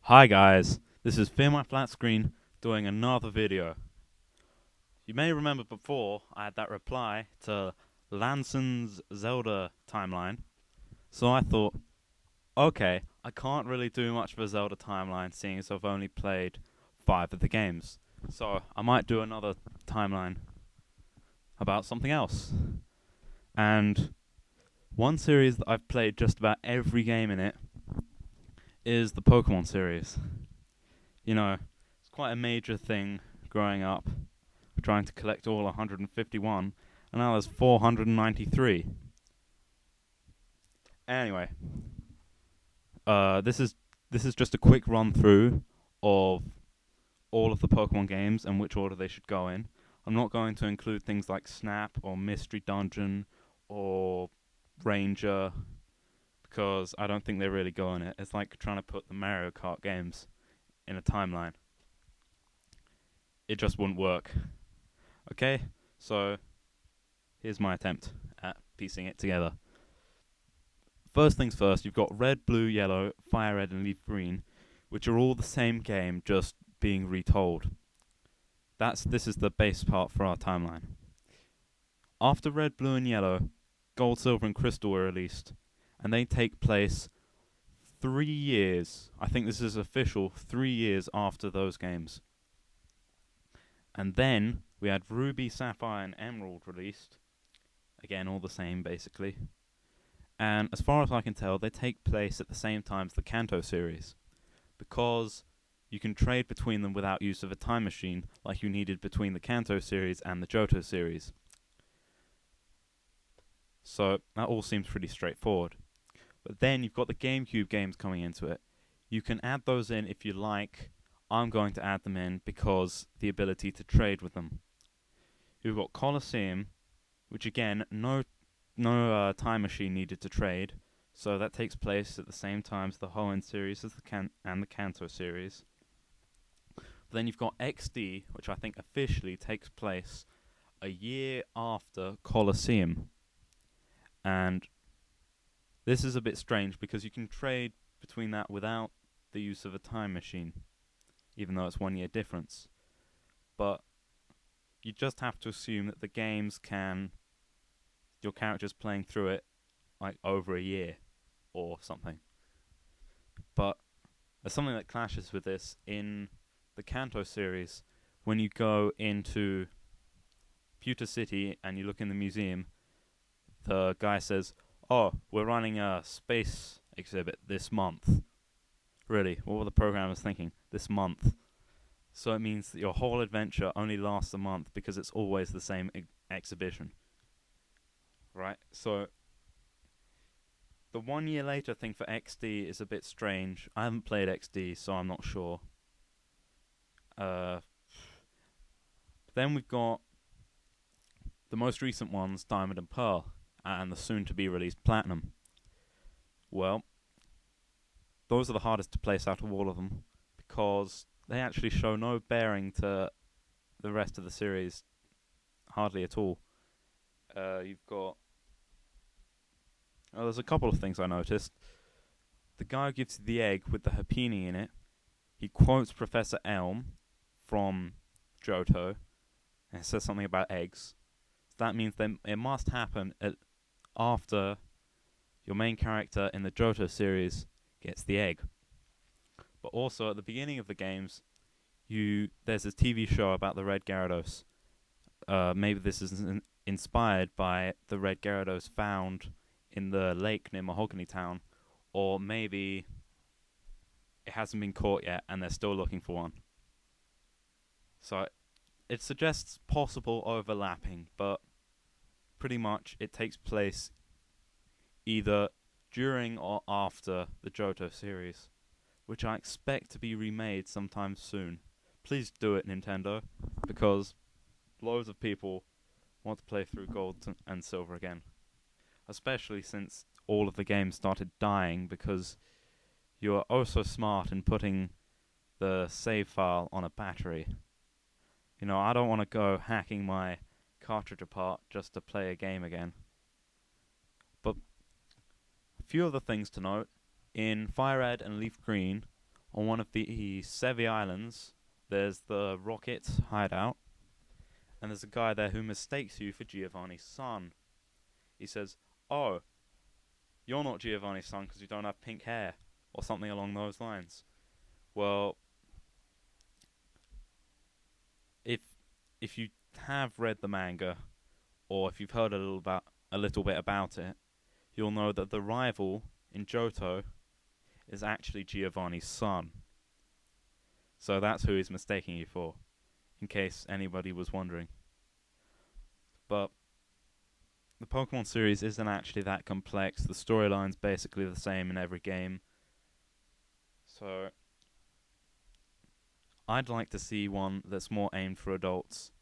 Hi guys, this is Fear My Flat Screen doing another video. You may remember before I had that reply to Lanson's Zelda timeline, so I thought, okay, I can't really do much of a Zelda timeline seeing as I've only played 5 of the games, so I might do another timeline about something else. And one series that I've played just about every game in it is the Pokemon series. You know, it's quite a major thing growing up, trying to collect all 151, and now there's 493. Anyway, this is just a quick run through of all of the Pokemon games and which order they should go in. I'm not going to include things like Snap or Mystery Dungeon or Ranger because I don't think they really go in it. It's like trying to put the Mario Kart games in a timeline. It just wouldn't work. Okay, so here's my attempt at piecing it together. First things first, you've got Red, Blue, Yellow, Fire Red, and Leaf Green, which are all the same game, just being retold. This is the base part for our timeline. After Red, Blue, and Yellow, Gold, Silver, and Crystal were released, and they take place 3 years, I think this is official, 3 years after those games. And then we had Ruby, Sapphire, and Emerald released. Again, all the same, basically. And as far as I can tell, they take place at the same time as the Kanto series, because you can trade between them without use of a time machine, like you needed between the Kanto series and the Johto series. So that all seems pretty straightforward. But then you've got the GameCube games coming into it. You can add those in if you like. I'm going to add them in because the ability to trade with them. You've got Colosseum, which again, no time machine needed to trade, so that takes place at the same time as the Hoenn series as and the Kanto series. But then you've got XD, which I think officially takes place a year after Colosseum. And this is a bit strange because you can trade between that without the use of a time machine, even though it's 1 year difference. But you just have to assume that the games your character's playing through it like over a year or something. But there's something that clashes with this in the Kanto series. When you go into Pewter City and you look in the museum, the guy says, "Oh, we're running a space exhibit this month." Really, what were the programmers thinking? This month. So it means that your whole adventure only lasts a month because it's always the same exhibition. Right? So the 1 year later thing for XD is a bit strange. I haven't played XD, so I'm not sure. Then we've got the most recent ones, Diamond and Pearl, and the soon-to-be-released Platinum. Well, those are the hardest to place out of all of them, because they actually show no bearing to the rest of the series, hardly at all. You've got... there's a couple of things I noticed. The guy who gives you the egg with the Happini in it, he quotes Professor Elm from Johto, and says something about eggs. So that means that it must happen after your main character in the Johto series gets the egg. But also at the beginning of the games, there's a TV show about the Red Gyarados. Maybe this is inspired by the Red Gyarados found in the lake near Mahogany Town, or maybe it hasn't been caught yet and they're still looking for one. So it suggests possible overlapping, but pretty much it takes place either during or after the Johto series, which I expect to be remade sometime soon. Please do it, Nintendo, because loads of people want to play through Gold and Silver again. Especially since all of the games started dying because you are oh so smart in putting the save file on a battery. You know, I don't want to go hacking my cartridge apart just to play a game again. But a few other things to note. In Fire Red and Leaf Green, on one of the Sevi Islands, there's the Rocket hideout, and there's a guy there who mistakes you for Giovanni's son. He says, "Oh, you're not Giovanni's son because you don't have pink hair," or something along those lines. Well, if you have read the manga, or if you've heard a little bit about it, you'll know that the rival in Johto is actually Giovanni's son. So that's who he's mistaking you for, in case anybody was wondering. But the Pokemon series isn't actually that complex. The storyline's basically the same in every game. So I'd like to see one that's more aimed for adults.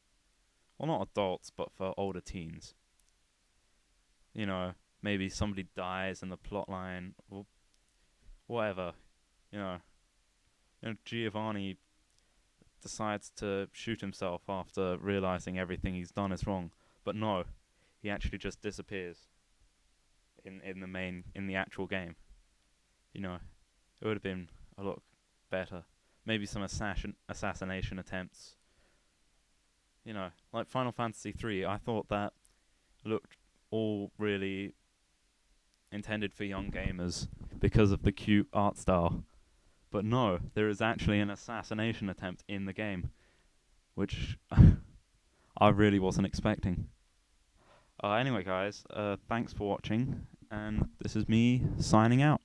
Well, not adults, but for older teens. You know, maybe somebody dies in the plotline, or whatever. You know, Giovanni decides to shoot himself after realizing everything he's done is wrong. But no, he actually just disappears in the actual game. You know, it would have been a lot better. Maybe some assassination attempts. You know, like Final Fantasy III, I thought that looked all really intended for young gamers because of the cute art style. But no, there is actually an assassination attempt in the game, which I really wasn't expecting. Anyway, guys, thanks for watching, and this is me signing out.